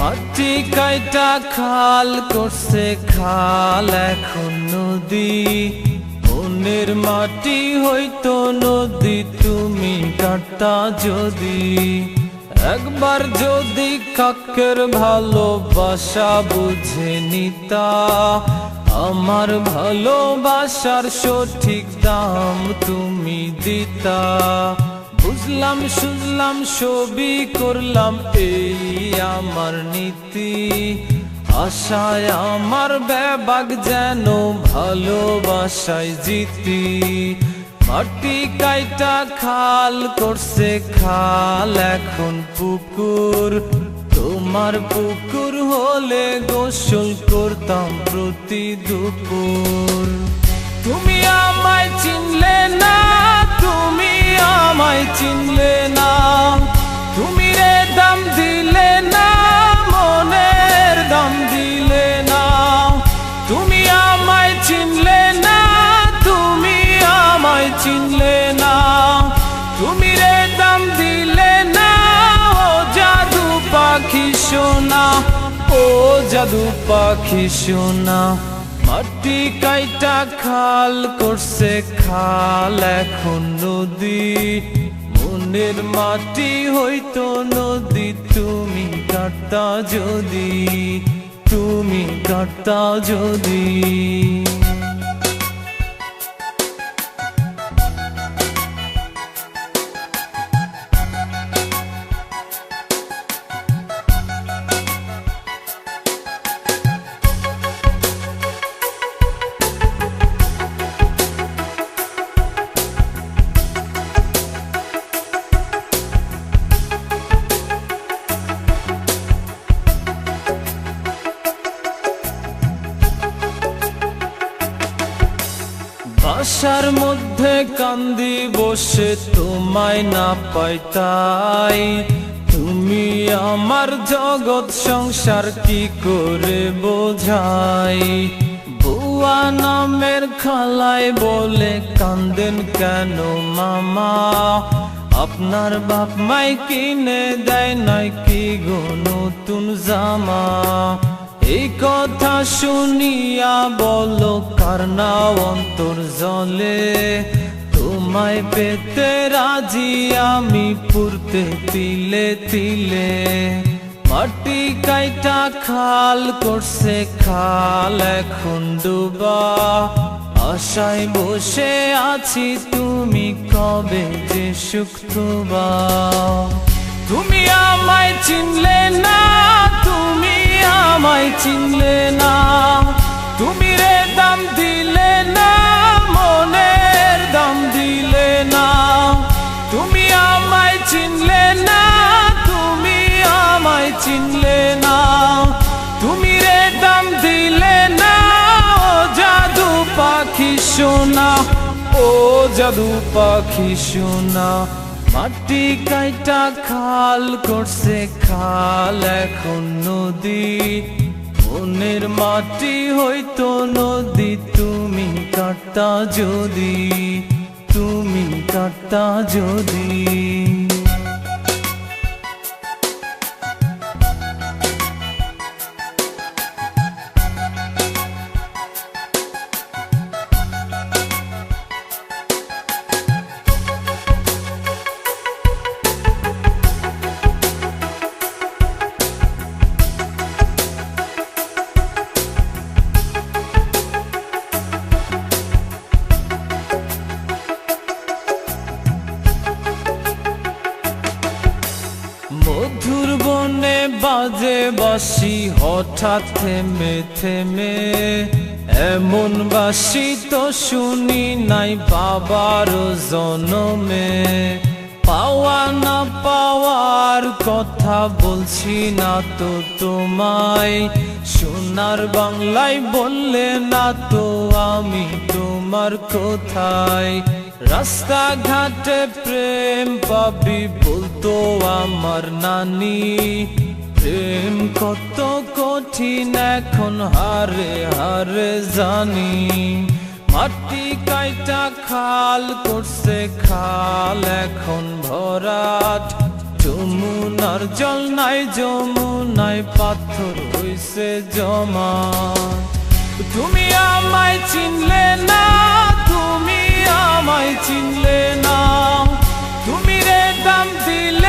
মাটি কাইটা খাল করছে খাল এখন নদী। মনের মাটি হইতো নদী তুমি কাটতা যদি। একবার যদি কাকের ভালোবাসা বুঝে নিতা, আমার ভালোবাসার সঠিক দাম তুমি দিতা। বুঝলাম শুনলাম সবই করলাম এই আমার নীতি। আশায় আমার বেবাগ যেন ভালোবাসায় জিতি। মাটি কাইটা খাল করছে খাল এখন পুকুর। তোমার পুকুর হলে গোসল করতাম প্রতি দুপুর। তুমি আমায় চিনলে না, তুমি আমায় চিনলে না। তুমি রে দাম দিলে না, মনের দাম দিলে না। তুমি আমায় চিনলে না, তুমি আমায় চিনলে না। তুমি রে দাম দিলে না, ও জাদু পাখি সোনা, ও জাদু পাখি সোনা। মাটি কাইটা খাল করছে খাল এখন নদী। মনের মাটি হইতো নদী তুমি কাটতা যদি, তুমি কাটতা যদি। বাসার মধ্যে কান্দি বসে তোমায় না পাই তাই। তুমি আমার জগৎ সংসার কি করে বোঝাই। বুয়া নামের খালায় বলে কান্দেন কেন মামা। আপনার বাপ মাই কিনে দেয় নাই কি গো নতুন জামা। এই কথা শুনিয়া বলো কার না অন্তর জলে। তোমায় পেতে রাজি আমি পুরতে তিলে তিলে। মাটি কাইটা খাল করছে খাল এখন ডুবা। আশায় বসে আছি তুমি কবে যে সুখ তুবা। তুমি আমায় চিনলে না, তুমি আমায় চিনলে না। তুমি রে দাম দিলে না, মনের দাম দিলে না। তুমি আমায় চিনলে না, তুমি আমায় চিনলে না। তুমি রে দাম দিলে না, ও জাদু পাখি সোনা, ও জাদু পাখি সোনা। মাটি কাইটা খাল করছে খাল এখন নদী। মনের মাটি হইতো নদী তুমি কাটতা যদি, তুমি কাটতা যদি। মধুর বনে বাজে বাঁশি হঠাৎ থেমে থেমে। এমন বাঁশি তো শুনি নাই বাবার জনমে। পাওয়া না পাওয়ার কথা বলছি না তো তোমায়। সোনার বাংলায় বললে না তো আমি তোমার কোথায়। রাস্তাঘাটে প্রেম পাবি বলতো আমার নানি। প্রেম কত কঠিন এখন হারে হারে জানি। মাটি কাইটা খাল করছে খাল এখন ভরাট। যমুনার জল নাই, যমুনায় পাথর হইছে জমা। তুমি আমায় চিনলে না, তুমি আমায় চিনলে না, তুমি রে দাম দিলে